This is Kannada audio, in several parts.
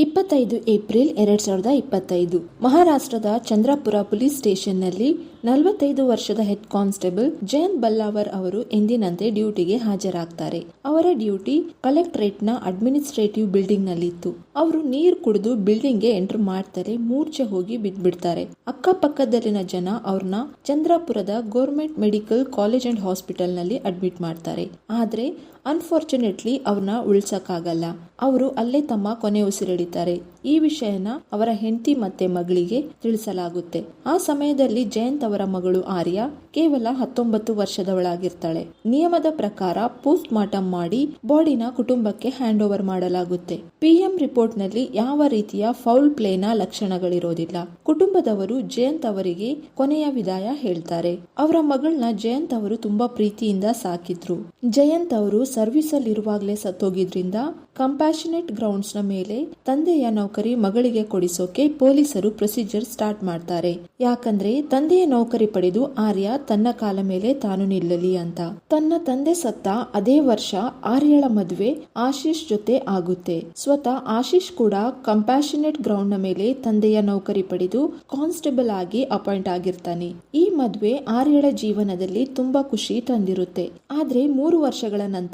25 ಏಪ್ರಿಲ್ 2025 ಮಹಾರಾಷ್ಟ್ರದ ಚಂದ್ರಪುರ ಪೊಲೀಸ್ ಸ್ಟೇಷನ್ನಲ್ಲಿ 45 ವರ್ಷದ ಹೆಡ್ ಕಾನ್ಸ್ಟೇಬಲ್ ಜಯಂತ್ ಬಲ್ಲಾವರ್ ಅವರು ಎಂದಿನಂತೆ ಡ್ಯೂಟಿಗೆ ಹಾಜರಾಗ್ತಾರೆ. ಅವರ ಡ್ಯೂಟಿ ಕಲೆಕ್ಟರೇಟ್ನ ಅಡ್ಮಿನಿಸ್ಟ್ರೇಟಿವ್ ಬಿಲ್ಡಿಂಗ್ ನಲ್ಲಿತ್ತು. ಅವರು ನೀರು ಕುಡಿದು ಬಿಲ್ಡಿಂಗ್ಗೆ ಎಂಟರ್ ಮಾಡ್ತಾರೆ, ಮೂರ್ಛೆ ಹೋಗಿ ಬಿದ್ಬಿಡ್ತಾರೆ. ಅಕ್ಕಪಕ್ಕದಲ್ಲಿನ ಜನ ಅವ್ರನ್ನ ಚಂದ್ರಪುರದ government medical college and hospital ನಲ್ಲಿ ಅಡ್ಮಿಟ್ ಮಾಡ್ತಾರೆ. ಆದ್ರೆ ಅನ್ಫಾರ್ಚುನೇಟ್ಲಿ ಅವ್ರನ್ನ ಉಳಿಸಕ್ಕಾಗಲ್ಲ. ಅವರು ಅಲ್ಲೇ ತಮ್ಮ ಕೊನೆ ಉಸಿರೆಳಿತಾರೆ. ಈ ವಿಷಯನ ಅವರ ಹೆಂಡತಿ ಮತ್ತೆ ಮಗಳಿಗೆ ತಿಳಿಸಲಾಗುತ್ತೆ. ಆ ಸಮಯದಲ್ಲಿ ಜಯಂತ್ ಅವರ ಮಗಳು ಆರ್ಯ ಕೇವಲ 19 ವರ್ಷದವಳಾಗಿರ್ತಾಳೆ. ನಿಯಮದ ಪ್ರಕಾರ ಪೋಸ್ಟ್ ಮಾರ್ಟಮ್ ಮಾಡಿ ಬಾಡಿನ ಕುಟುಂಬಕ್ಕೆ ಹ್ಯಾಂಡ್ ಓವರ್ ಮಾಡಲಾಗುತ್ತೆ. PM ರಿಪೋರ್ಟ್ ನಲ್ಲಿ ಯಾವ ರೀತಿಯ ಫೌಲ್ ಪ್ಲೇನ ಲಕ್ಷಣಗಳಿರೋದಿಲ್ಲ. ಕುಟುಂಬದವರು ಜಯಂತ್ ಅವರಿಗೆ ಕೊನೆಯ ವಿದಾಯ ಹೇಳ್ತಾರೆ. ಅವರ ಮಗಳನ್ನ ಜಯಂತ್ ಅವರು ತುಂಬಾ ಪ್ರೀತಿಯಿಂದ ಸಾಕಿದ್ರು. ಜಯಂತ್ ಅವರು ಸರ್ವಿಸ್ ಅಲ್ಲಿ ಇರುವಾಗಲೇ ಸತ್ತೋಗಿದ್ರಿಂದ ಕಂಪ್ಯಾಷನೇಟ್ ಗ್ರೌಂಡ್ಸ್ ನ ಮೇಲೆ ತಂದೆಯ ನೌಕರಿ ಮಗಳಿಗೆ ಕೊಡಿಸೋಕೆ ಪೊಲೀಸರು ಪ್ರೊಸೀಜರ್ ಸ್ಟಾರ್ಟ್ ಮಾಡ್ತಾರೆ. ಯಾಕಂದ್ರೆ ತಂದೆಯ ನೌಕರಿ ಪಡೆದು ಆರ್ಯ ತನ್ನ ಕಾಲ ಮೇಲೆ ತಾನು ನಿಲ್ಲಲಿ ಅಂತ. ತನ್ನ ತಂದೆ ಸತ್ತ ಅದೇ ವರ್ಷ ಆರ್ಯಳ ಮದುವೆ ಆಶೀಶ್ ಜೊತೆ ಆಗುತ್ತೆ. ಸ್ವತಃ ಆಶೀಶ್ ಕೂಡ ಕಂಪ್ಯಾಷನೇಟ್ ಗ್ರೌಂಡ್ ನ ಮೇಲೆ ತಂದೆಯ ನೌಕರಿ ಪಡೆದು ಕಾನ್ಸ್ಟೇಬಲ್ ಆಗಿ ಅಪಾಯಿಂಟ್ ಆಗಿರ್ತಾನೆ. ಈ ಮದುವೆ ಆರ್ಯಳ ಜೀವನದಲ್ಲಿ ತುಂಬಾ ಖುಷಿ ತಂದಿರುತ್ತೆ. ಆದ್ರೆ 3 ವರ್ಷಗಳ ನಂತರ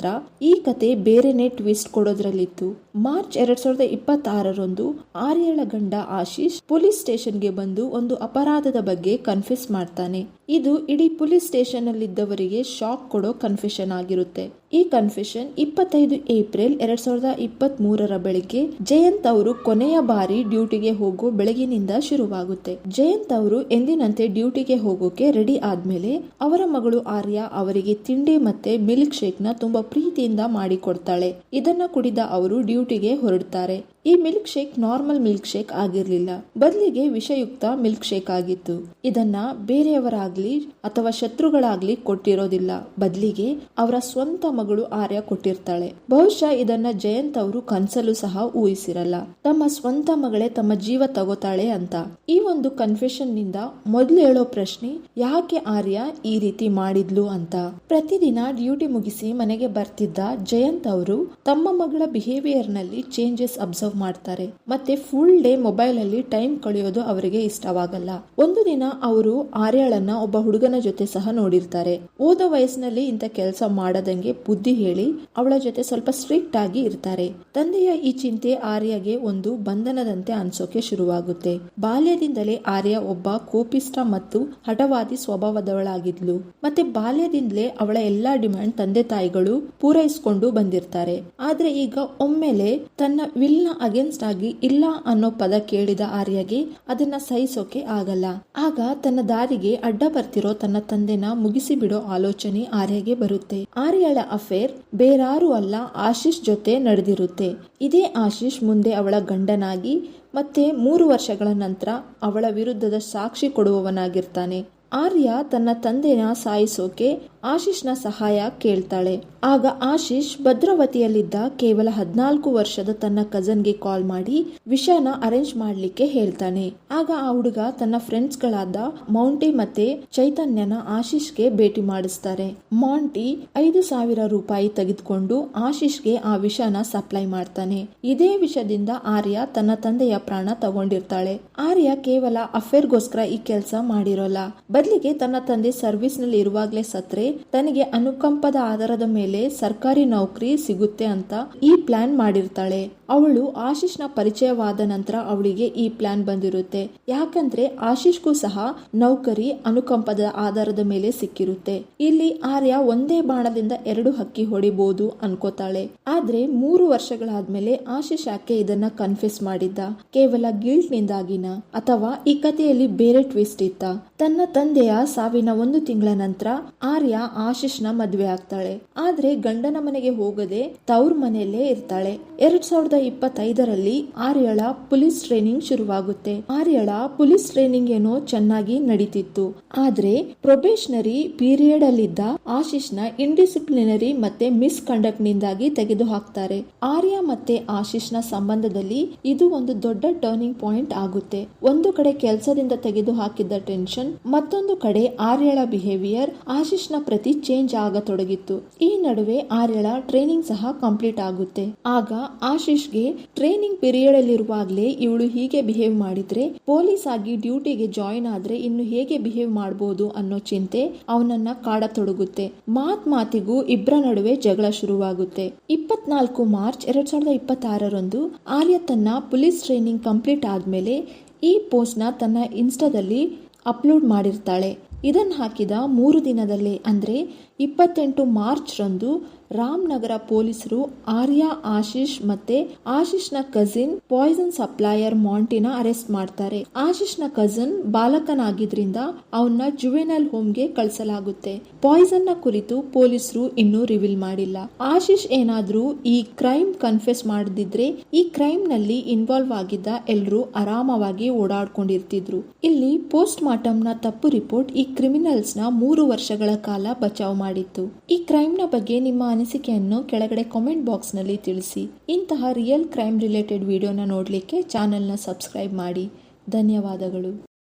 ಈ ಕತೆ ಬೇರೆನೇ ಟ್ವಿಸ್ಟ್ ಕೊಡೋದ್ರಲ್ಲಿತ್ತು. ಮಾರ್ಚ್ 2026 ಆರ್ಯಳ ಗಂಡ ಆಶೀಶ್ ಪೊಲೀಸ್ ಸ್ಟೇಷನ್ಗೆ ಬಂದು ಒಂದು ಅಪರಾಧದ ಬಗ್ಗೆ ಕನ್ಫೆಸ್ ಮಾಡ್ತಾನೆ. ಇದು ಇಡೀ ಪೊಲೀಸ್ ಸ್ಟೇಷನ್ ನಲ್ಲಿದ್ದವರಿಗೆ ಶಾಕ್ ಕೊಡೋ ಕನ್ಫೆಷನ್ ಆಗಿರುತ್ತೆ. ಈ ಕನ್ಫೆಷನ್ 25 ಏಪ್ರಿಲ್ 2023 ಬೆಳಿಗ್ಗೆ ಜಯಂತ್ ಅವರು ಕೊನೆಯ ಬಾರಿ ಡ್ಯೂಟಿಗೆ ಹೋಗೋ ಬೆಳಗಿನಿಂದ ಶುರುವಾಗುತ್ತೆ. ಜಯಂತ್ ಅವರು ಎಂದಿನಂತೆ ಡ್ಯೂಟಿಗೆ ಹೋಗೋಕೆ ರೆಡಿ ಆದ್ಮೇಲೆ ಅವರ ಮಗಳು ಆರ್ಯ ಅವರಿಗೆ ತಿಂಡಿ ಮತ್ತೆ ಮಿಲ್ಕ್ ಶೇಕ್ ನ ತುಂಬಾ ಪ್ರೀತಿಯಿಂದ ಮಾಡಿ ಕೊಡ್ತಾಳೆ. ಇದನ್ನ ಕುಡಿದ ಅವರು ಡ್ಯೂಟಿಗೆ ಹೊರಡ್ತಾರೆ. ಈ milk shake normal milk shake ಆಗಿರ್ಲಿಲ್ಲ, ಬದಲಿಗೆ ವಿಷಯುಕ್ತ ಮಿಲ್ಕ್ ಶೇಕ್ ಆಗಿತ್ತು. ಇದನ್ನ ಬೇರೆಯವರಾಗ್ಲಿ ಅಥವಾ ಶತ್ರುಗಳಾಗ್ಲಿ ಕೊಟ್ಟಿರೋದಿಲ್ಲ, ಬದಲಿಗೆ ಅವರ ಸ್ವಂತ ಮಗಳು ಆರ್ಯ ಕೊಟ್ಟಿರ್ತಾಳೆ. ಬಹುಶಃ ಇದನ್ನ ಜಯಂತ್ ಅವರು ಕನ್ಸಲ್ಲೂ ಸಹ ಊಹಿಸಿರಲ್ಲ, ತಮ್ಮ ಸ್ವಂತ ಮಗಳೇ ತಮ್ಮ ಜೀವ ತಗೋತಾಳೆ ಅಂತ. ಈ ಒಂದು ಕನ್ಫೆಷನ್ ನಿಂದ ಮೊದಲು ಹೇಳೋ ಪ್ರಶ್ನೆ, ಯಾಕೆ ಆರ್ಯ ಈ ರೀತಿ ಮಾಡಿದ್ಲು ಅಂತ. ಪ್ರತಿದಿನ ಡ್ಯೂಟಿ ಮುಗಿಸಿ ಮನೆಗೆ ಬರ್ತಿದ್ದ ಜಯಂತ್ ಅವರು ತಮ್ಮ ಮಗಳ ಬಿಹೇವಿಯರ್ ನಲ್ಲಿ ಚೇಂಜಸ್ ಅಬ್ಸರ್ವ್ ಮಾಡ್ತಾರೆ. ಮತ್ತೆ ಫುಲ್ ಡೇ ಮೊಬೈಲ್ ಅಲ್ಲಿ ಟೈಮ್ ಕಳೆಯೋದು ಅವರಿಗೆ ಇಷ್ಟವಾಗಲ್ಲ. ಒಂದು ದಿನ ಅವರು ಆರ್ಯಳನ್ನ ಒಬ್ಬ ಹುಡುಗನ ಜೊತೆ ಸಹ ನೋಡಿರ್ತಾರೆ. ಓದೋ ವಯಸ್ಸಿನಲ್ಲಿ ಇಂಥ ಕೆಲಸ ಮಾಡದಂಗೆ ಬುದ್ಧಿ ಹೇಳಿ ಅವಳ ಜೊತೆ ಸ್ವಲ್ಪ ಸ್ಟ್ರಿಕ್ಟ್ ಆಗಿ ಇರ್ತಾರೆ. ತಂದೆಯ ಈ ಚಿಂತೆ ಆರ್ಯಗೆ ಒಂದು ಬಂಧನದಂತೆ ಅನ್ಸೋಕೆ ಶುರುವಾಗುತ್ತೆ. ಬಾಲ್ಯದಿಂದಲೇ ಆರ್ಯ ಒಬ್ಬ ಕೋಪಿಷ್ಟ ಮತ್ತು ಹಠವಾದಿ ಸ್ವಭಾವದವಳಾಗಿದ್ಲು. ಮತ್ತೆ ಬಾಲ್ಯದಿಂದಲೇ ಅವಳ ಎಲ್ಲಾ ಡಿಮ್ಯಾಂಡ್ ತಂದೆ ತಾಯಿಗಳು ಪೂರೈಸಿಕೊಂಡು ಬಂದಿರ್ತಾರೆ. ಆದ್ರೆ ಈಗ ಒಮ್ಮೆಲೆ ತನ್ನ ವಿಲ್ ನ ಅಗೇನ್ಸ್ಟ್ ಆಗಿ ಇಲ್ಲ ಅನ್ನೋ ಪದ ಕೇಳಿದ ಆರ್ಯಗೆ ಅದನ್ನ ಸಹಿಸೋಕೆ ಆಗಲ್ಲ. ಆಗ ತನ್ನ ದಾರಿಗೆ ಅಡ್ಡ ಬರ್ತಿರೋ ತನ್ನ ತಂದೆನ ಮುಗಿಸಿ ಬಿಡೋ ಆಲೋಚನೆ ಆರ್ಯಗೆ ಬರುತ್ತೆ. ಆರ್ಯಳ ಅಫೇರ್ ಬೇರಾರು ಅಲ್ಲ, ಆಶೀಶ್ ಜೊತೆ ನಡೆದಿರುತ್ತೆ. ಇದೇ ಆಶೀಶ್ ಮುಂದೆ ಅವಳ ಗಂಡನಾಗಿ ಮತ್ತೆ 3 ವರ್ಷಗಳ ನಂತರ ಅವಳ ವಿರುದ್ಧದ ಸಾಕ್ಷಿ ಕೊಡುವವನಾಗಿರ್ತಾನೆ. ಆರ್ಯ ತನ್ನ ತಂದೆನ ಸಾಯಿಸೋಕೆ ಆಶೀಶ್ನ ಸಹಾಯ ಕೇಳ್ತಾಳೆ. ಆಗ ಆಶೀಶ್ ಭದ್ರಾವತಿಯಲ್ಲಿದ್ದ ಕೇವಲ 14 ವರ್ಷದ ತನ್ನ ಕಜನ್ಗೆ ಕಾಲ್ ಮಾಡಿ ವಿಷಯನ ಅರೇಂಜ್ ಮಾಡ್ಲಿಕ್ಕೆ ಹೇಳ್ತಾನೆ. ಆಗ ಆ ಹುಡುಗ ತನ್ನ ಫ್ರೆಂಡ್ಸ್ ಗಳಾದ ಮೌಂಟಿ ಮತ್ತೆ ಚೈತನ್ಯನ ಆಶೀಶ್ಗೆ ಭೇಟಿ ಮಾಡಿಸ್ತಾರೆ. ಮಾಂಟಿ 5,000 ರೂಪಾಯಿ ತೆಗೆದುಕೊಂಡು ಆಶೀಶ್ಗೆ ಆ ವಿಷಯನ ಸಪ್ಲೈ ಮಾಡ್ತಾನೆ. ಇದೇ ವಿಷಯದಿಂದ ಆರ್ಯ ತನ್ನ ತಂದೆಯ ಪ್ರಾಣ ತಗೊಂಡಿರ್ತಾಳೆ. ಆರ್ಯ ಕೇವಲ ಅಫೇರ್ಗೋಸ್ಕರ ಈ ಕೆಲಸ ಮಾಡಿರೋಲ್ಲ, ಬದಲಿಗೆ ತನ್ನ ತಂದೆ ಸರ್ವಿಸ್ ನಲ್ಲಿ ಇರುವಾಗಲೇ ಸತ್ರೆ ತನಗೆ ಅನುಕಂಪದ ಆಧಾರದ ಮೇಲೆ ಸರ್ಕಾರಿ ನೌಕರಿ ಸಿಗುತ್ತೆ ಅಂತ ಈ ಪ್ಲಾನ್ ಮಾಡಿರ್ತಾಳೆ. ಅವಳು ಆಶೀಶ್ನ ಪರಿಚಯವಾದ ನಂತರ ಅವಳಿಗೆ ಈ ಪ್ಲಾನ್ ಬಂದಿರುತ್ತೆ. ಯಾಕಂದ್ರೆ ಆಶೀಶ್ಗೂ ಸಹ ನೌಕರಿ ಅನುಕಂಪದ ಆಧಾರದ ಮೇಲೆ ಸಿಕ್ಕಿರುತ್ತೆ. ಇಲ್ಲಿ ಆರ್ಯ ಒಂದೇ ಬಾಣದಿಂದ 2 ಹಕ್ಕಿ ಹೊಡಿಬಹುದು ಅನ್ಕೋತಾಳೆ. ಆದ್ರೆ 3 ವರ್ಷಗಳಾದ್ಮೇಲೆ ಆಶೀಶ್ ಯಾಕೆ ಇದನ್ನ ಕನ್ಫೆಸ್ ಮಾಡಿದ್ದ? ಕೇವಲ ಗಿಲ್ಟ್ ನಿಂದಾಗಿನ ಅಥವಾ ಈ ಕಥೆಯಲ್ಲಿ ಬೇರೆ ಟ್ವಿಸ್ಟ್ ಇತ್ತ? ತನ್ನ ತಂದೆಯ ಸಾವಿನ 1 ತಿಂಗಳ ನಂತರ ಆರ್ಯ ಆಶೀಶ್ನ ಮದುವೆ ಆಗ್ತಾಳೆ. ಆದ್ರೆ ಗಂಡನ ಮನೆಗೆ ಹೋಗದೆ ತವ್ರ ಮನೆಯಲ್ಲೇ ಇರ್ತಾಳೆ. 2025 ಆರ್ಯಳ ಪೊಲೀಸ್ ಟ್ರೈನಿಂಗ್ ಶುರುವಾಗುತ್ತೆ. ಆರ್ಯಳ ಪೊಲೀಸ್ ಟ್ರೈನಿಂಗ್ ಏನೋ ಚೆನ್ನಾಗಿ ನಡೀತಿತ್ತು. ಆದ್ರೆ ಪ್ರೊಬೇಷನರಿ ಪೀರಿಯಡ್ ಅಲ್ಲಿದ್ದ ಆಶೀಶ್ನ ಇಂಡಿಸಿಪ್ಲಿನರಿ ಮತ್ತೆ ಮಿಸ್ ಕಂಡಕ್ಟ್ ನಿಂದಾಗಿ ತೆಗೆದು ಹಾಕ್ತಾರೆ. ಆರ್ಯ ಮತ್ತೆ ಆಶೀಶ್ನ ಸಂಬಂಧದಲ್ಲಿ ಇದು ಒಂದು ದೊಡ್ಡ ಟರ್ನಿಂಗ್ ಪಾಯಿಂಟ್ ಆಗುತ್ತೆ. ಒಂದು ಕಡೆ ಕೆಲಸದಿಂದ ತೆಗೆದು ಹಾಕಿದ್ದ ಟೆನ್ಷನ್, ಮತ್ತೊಂದು ಕಡೆ ಆರ್ಯಳ ಬಿಹೇವಿಯರ್ ಆಶೀಶ್ನ ಪ್ರತಿ ಚೇಂಜ್ ಆಗತೊಡಗಿತ್ತು. ಈ ನಡುವೆ ಆರ್ಯಳ ಟ್ರೈನಿಂಗ್ ಸಹ ಕಂಪ್ಲೀಟ್ ಆಗುತ್ತೆ. ಆಗ ಆಶೀಶ್ ಆಶೀಶ್ಗೆ ಟ್ರೈನಿಂಗ್ ಪೀರಿಯಡ್ ಅಲ್ಲಿರುವಾಗಲೇ ಇವಳು ಹೀಗೆ ಬಿಹೇವ್ ಮಾಡಿದ್ರೆ ಪೊಲೀಸ್ ಆಗಿ ಡ್ಯೂಟಿಗೆ ಜಾಯಿನ್ ಆದ್ರೆ ಇನ್ನು ಹೇಗೆ ಬಿಹೇವ್ ಮಾಡಬಹುದು ಅನ್ನೋ ಚಿಂತೆ ಅವನನ್ನ ಕಾಡತೊಡಗುತ್ತೆ. ಮಾತಿಗೂ ಇಬ್ಬರ ನಡುವೆ ಜಗಳ ಶುರುವಾಗುತ್ತೆ. 24 ಮಾರ್ಚ್ 2026ರಂದು ಆರ್ಯ ತನ್ನ ಪೊಲೀಸ್ ಟ್ರೈನಿಂಗ್ ಕಂಪ್ಲೀಟ್ ಆದ್ಮೇಲೆ ಈ ಪೋಸ್ಟ್ ನ ತನ್ನ ಇನ್ಸ್ಟಾದಲ್ಲಿ ಅಪ್ಲೋಡ್ ಮಾಡಿರ್ತಾಳೆ. ಇದನ್ನು ಹಾಕಿದ 3 ದಿನದಲ್ಲೇ ಅಂದ್ರೆ 28 ಮಾರ್ಚ್ ರಂದು ರಾಮನಗರ ಪೊಲೀಸರು ಆರ್ಯ, ಆಶೀಶ್ ಮತ್ತೆ ಆಶೀಶ್ನ ಕಸಿನ್ ಪಾಯ್ಸನ್ ಸಪ್ಲೈಯರ್ ಮಾಂಟಿನ ಅರೆಸ್ಟ್ ಮಾಡ್ತಾರೆ. ಆಶೀಶ್ನ ಕಸಿನ್ ಬಾಲಕನಾಗಿದ್ರಿಂದ ಅವನ್ನ ಜುವೆನಲ್ ಹೋಮ್ಗೆ ಕಳಿಸಲಾಗುತ್ತೆ. ಪಾಯ್ಸನ್ ನ ಕುರಿತು ಪೊಲೀಸರು ಇನ್ನೂ ರಿವೀಲ್ ಮಾಡಿಲ್ಲ. ಆಶೀಶ್ ಏನಾದ್ರೂ ಈ ಕ್ರೈಮ್ ಕನ್ಫೆಸ್ ಮಾಡದಿದ್ರೆ ಈ ಕ್ರೈಮ್ ನಲ್ಲಿ ಇನ್ವಾಲ್ವ್ ಆಗಿದ್ದ ಎಲ್ರೂ ಆರಾಮವಾಗಿ ಓಡಾಡ್ಕೊಂಡಿರ್ತಿದ್ರು. ಇಲ್ಲಿ ಪೋಸ್ಟ್ ಮಾರ್ಟಮ್ ನ ತಪ್ಪು ರಿಪೋರ್ಟ್ ಈ ಕ್ರಿಮಿನಲ್ಸ್ ನ 3 ವರ್ಷಗಳ ಕಾಲ ಬಚಾವ್ ಮಾಡಿತ್ತು. ಈ ಕ್ರೈಮ್ ನ ಬಗ್ಗೆ ನಿಮ್ಮ ಅನಿಸಿಕೆಯನ್ನು ಕೆಳಗಡೆ ಕಾಮೆಂಟ್ ಬಾಕ್ಸ್ ನಲ್ಲಿ ತಿಳಿಸಿ. ಇಂತಹ ರಿಯಲ್ ಕ್ರೈಮ್ ರಿಲೇಟೆಡ್ ವಿಡಿಯೋನ ನೋಡ್ಲಿಕ್ಕೆ ಚಾನೆಲ್ ನ ಸಬ್ಸ್ಕ್ರೈಬ್ ಮಾಡಿ. ಧನ್ಯವಾದಗಳು.